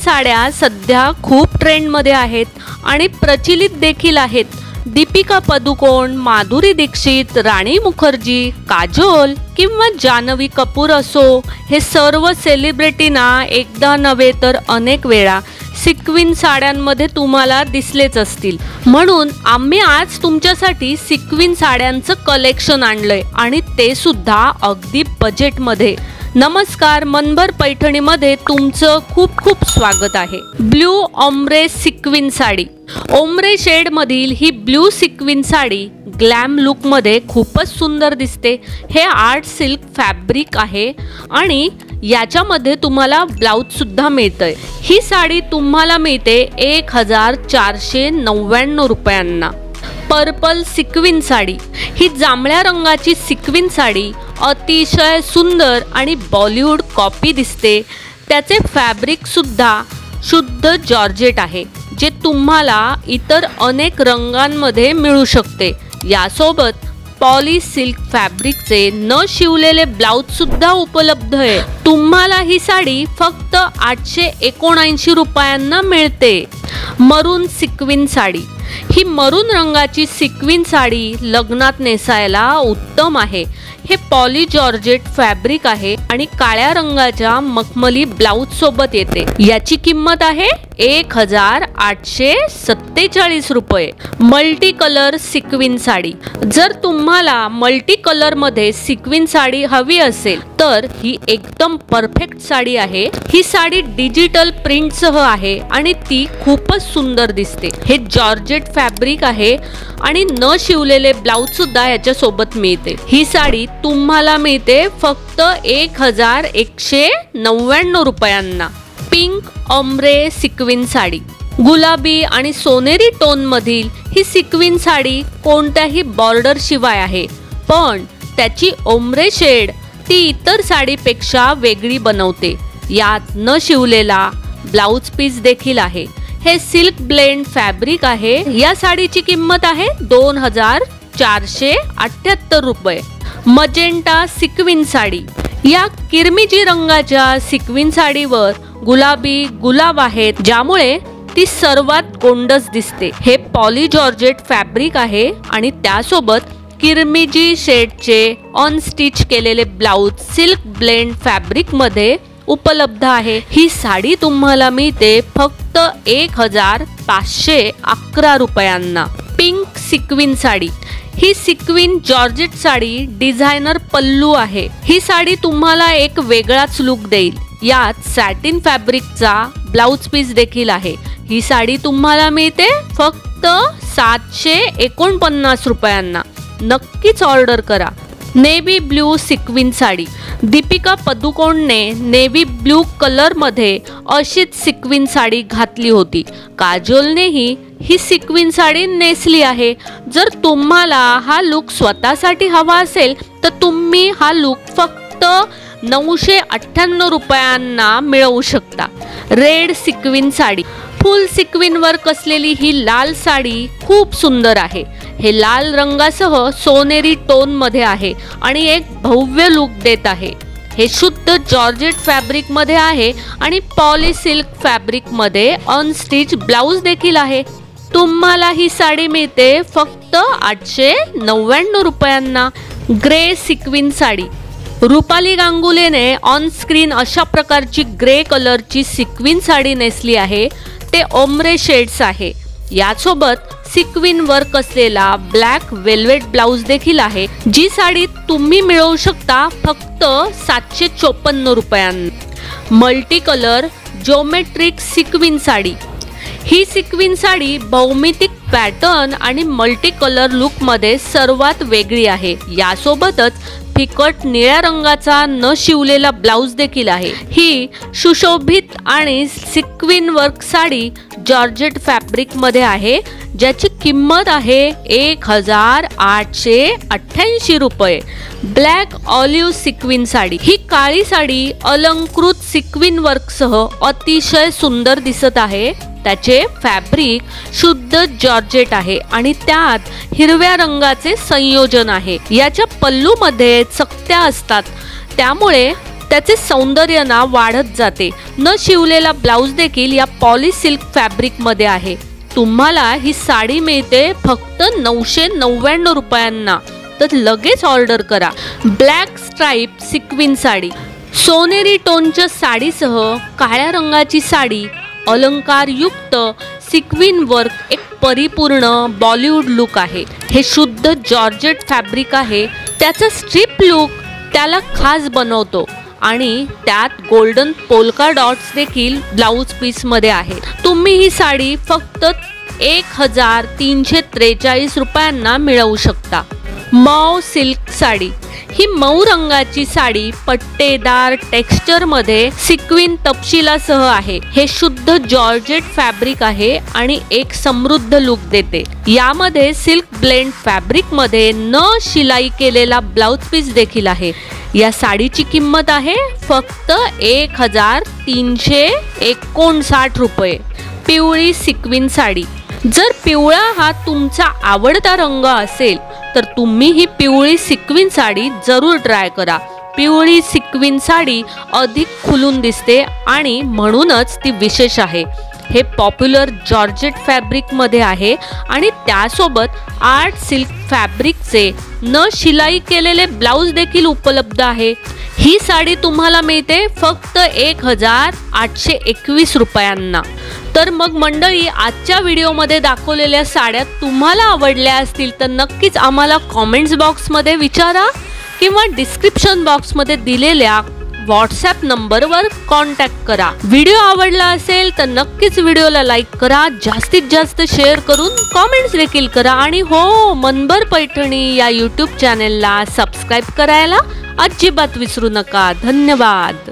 साड्या सध्या खूप ट्रेंडमध्ये आहेत आणि प्रचलित देखील आहेत. दीपिका पदुकोण, माधुरी दीक्षित, राणी मुखर्जी, काजोल किंवा जान्हवी कपूर असो, हे सर्व सेलिब्रिटीना एकदा नव्हे तर अनेक वेळा सिक्विन साड्यांमध्ये तुम्हाला दिसलेच असतील. म्हणून आम्ही आज तुमच्यासाठी सिक्विन साड्यांचं कलेक्शन आणलंय आणि ते सुद्धा अगदी बजेटमध्ये. नमस्कार, मनभर पैठणीमध्ये तुमचं खूप खूप स्वागत आहे. Blue ombre sequin sari. Ombre shade मधील ही blue sequin sari glam look मध्ये खूपच सुंदर दिसते. हे आर्ट सिल्क फॅब्रिक आहे आणि याच्यामध्ये तुम्हाला ब्लाउज सुद्धा मिळतंय. ही साडी तुम्हाला मिळते 1499 रुपयांना. Purple sequin sari. ही जांभळ्या रंगाची सिक्विन साडी अतिशय सुंदर आणि बॉलिवूड कॉपी दिसते. त्याचे फॅब्रिक सुद्धा शुद्ध जॉर्जेट आहे, जे तुम्हाला इतर अनेक रंगांमध्ये मिळू शकते. यासोबत पॉली सिल्क फॅब्रिकचे न शिवलेले ब्लाउज सुद्धा उपलब्ध आहे. तुम्हाला ही साडी फक्त 879 रुपयांना मिळते. मरून सिक्विन साडी. ही मरून रंगाची सिक्विन साडी लग्नात नेसायला उत्तम आहे. हे पॉली जॉर्जेट फॅब्रिक आहे आणि काळ्या रंगाच्या मखमली ब्लाउज सोबत येते. याची किंमत आहे 1847 रुपये. Multi colour sequin sari. जर तुम्हाला मल्टी कलर मध्ये सिक्विन साडी हवी असेल तर ही एकदम परफेक्ट साडी आहे. ही साडी डिजिटल प्रिंट सह आहे आणि ती खूपच सुंदर दिसते. हे जॉर्जेट फॅब्रिक आहे आणि न शिवलेले ब्लाउज सुद्धा याच्या सोबत मिळते. ही साडी तुम्हाला मिळते फक्त 1199 रुपयांना. Pink ombre sequin sari. गुलाबी आणि सोनेरी टोन मधील ही सिक्विन साडी कोणत्याही बॉर्डर शिवाय आहे, पण त्याची ओम्ब्रे शेड ती इतर साडीपेक्षा वेगळी बनवते. यात न शिवलेला ब्लाउज पीस देखील आहे. हे सिल्क ब्लेंड फॅब्रिक आहे. या साडीची किंमत आहे 2478 रुपये. Magenta sequin sari. या किरमिजी रंगाच्या सिक्विन साडीवर गुलाबी गुलाब आहेत, ज्यामुळे ती सर्वात गोंडस दिसते. हे पॉली जॉर्जेट फॅब्रिक आहे आणि त्यासोबत किरमिजी शेडचे अनस्टिच केलेले ब्लाउज सिल्क ब्लेंड फॅब्रिक मध्ये उपलब्ध आहे. ही साडी तुम्हाला मिळते फक्त 1511 रुपयांना. Pink sequin sari. ही sequin georgette sari designer pallu आहे. ही साडी तुम्हाला एक वेगळाच लुक देईल. यात सॅटिन फॅब्रिकचा ब्लाउज पीस देखील आहे. ही साडी तुम्हाला मिळते फक्त 749 रुपयांना. नक्कीच ऑर्डर करा. Navy blue sequin sari. Deepika पदुकोणने नेव्ही ब्लू कलर मध्ये अशीच सिक्विन साडी घातली होती. काजोलनेही ही सिक्विन साडी नेसली आहे. जर तुम्हाला हा लुक स्वतःसाठी हवा असेल तर तुम्ही हा लुक फक्त 998 रुपयांना मिळवू शकता. Red sequin sari. फुल सिक्विन वर्क असलेली ही लाल साडी खूप सुंदर आहे. हे लाल रंगासह सोनेरी टोन मध्ये आहे आणि एक भव्य लुक देत आहे. हे शुद्ध जॉर्जेट फॅब्रिक मध्ये आहे आणि पॉली सिल्क फॅब्रिक मध्ये अनस्टिच ब्लाउज देखील आहे. तुम्हाला ही साडी मिळते फक्त 899 रुपयांना. Grey sequin sari. रुपाली गांगुलीने ऑन स्क्रीन अशा प्रकारची ग्रे कलरची सिक्विन साडी नेसली आहे. ते ओम्ब्रे शेड्स आहे. यासोबत सिक्विन वर्क असलेला ब्लॅक वेल्वेट ब्लाउज देखील आहे. जी साडी तुम्ही मिळवू शकता फक्त 754 रुपयांना. Multi colour geometric sequin sari. ही सिक्विन साडी भौमितिक पॅटर्न आणि मल्टी कलर लुक मध्ये सर्वात वेगळी आहे. यासोबतच फिकट निळ्या रंगाचा न शिवलेला ब्लाउज देखील आहे. ही सुशोभित आणि sequin work sari georgette fabric मध्ये आहे, ज्याची किंमत आहे 1888 रुपये. Black olive sequin sari. ही काळी साडी अलंकृत सिक्विन वर्क सह अतिशय सुंदर दिसत आहे. त्याचे फॅब्रिक शुद्ध जॉर्जेट आहे आणि त्यात हिरव्या रंगाचे संयोजन आहे. याच्या पल्लू मध्ये चकत्या असतात, त्यामुळे त्याचे सौंदर्य ना वाढत जाते। न शिवलेला ब्लाऊज देखील या पॉली सिल्क फॅब्रिक मध्ये आहे। तुम्हाला ही साडी मिळते फक्त 999 रुपयांना, तर लगेच ऑर्डर करा। ब्लॅक स्ट्राइप सिक्विन साडी, सोनेरी टोनच्या साडीसह काळ्या रंगाची साडी, अलंकारयुक्त सिक्विन वर्क, एक परिपूर्ण बॉलिवूड लुक आहे। हे शुद्ध जॉर्जेट फॅब्रिक आहे। त्याचा स्ट्रिप लुक त्याला खास बनवतो आणि त्यात गोल्डन पोल्का डॉट्स देखील ब्लाउज पीस मध्ये आहे। तुम्ही ही साडी फक्त 1343 रुपयांना मिळवू शकता। मऊ सिल्क साडी, ही मऊ रंगाची साडी पट्टेदार टेक्स्चर मध्ये सिक्विन तपशिलासह आहे। हे शुद्ध जॉर्जेट फॅब्रिक आहे आणि एक समृद्ध लुक देते। यामध्ये सिल्क ब्लेंड फॅब्रिक मध्ये न शिलाई केलेला ब्लाउज पीस देखील आहे। या साडीची किंमत आहे फक्त 1359 रुपये। पिवळी सिक्विन साडी, जर पिवळा हा तुमचा आवडता रंग असेल तर तुम्ही ही पिवळी सिक्विन साडी जरूर ट्राय करा। पिवळी सिक्विन साडी अधिक खुलून दिसते आणि म्हणूनच ती विशेष आहे। हे पॉप्युलर जॉर्जेट फॅब्रिक मध्ये आहे आणि त्यासोबत आर्ट सिल्क फॅब्रिकचे न शिलाई केलेले ब्लाउज देखील उपलब्ध आहे। ही साडी तुम्हाला मिळते फक्त 1821 रुपयांना। तर मग मंडळी, आजच्या व्हिडिओमध्ये दाखवलेल्या साड्या तुम्हाला आवडल्या असतील तर नक्कीच आम्हाला कॉमेंट्स बॉक्समध्ये विचारा किंवा डिस्क्रिप्शन बॉक्समध्ये दिलेल्या व्हॉट्सॲप नंबरवर कॉन्टॅक्ट करा। व्हिडिओ आवडला असेल तर नक्कीच व्हिडिओला लाईक करा, जास्तीत जास्त शेअर करून कॉमेंट्स देखील करा आणि हो, मनभर पैठणी या यूट्यूब चॅनेलला सबस्क्राईब करायला अजिबात विसरू नका। धन्यवाद।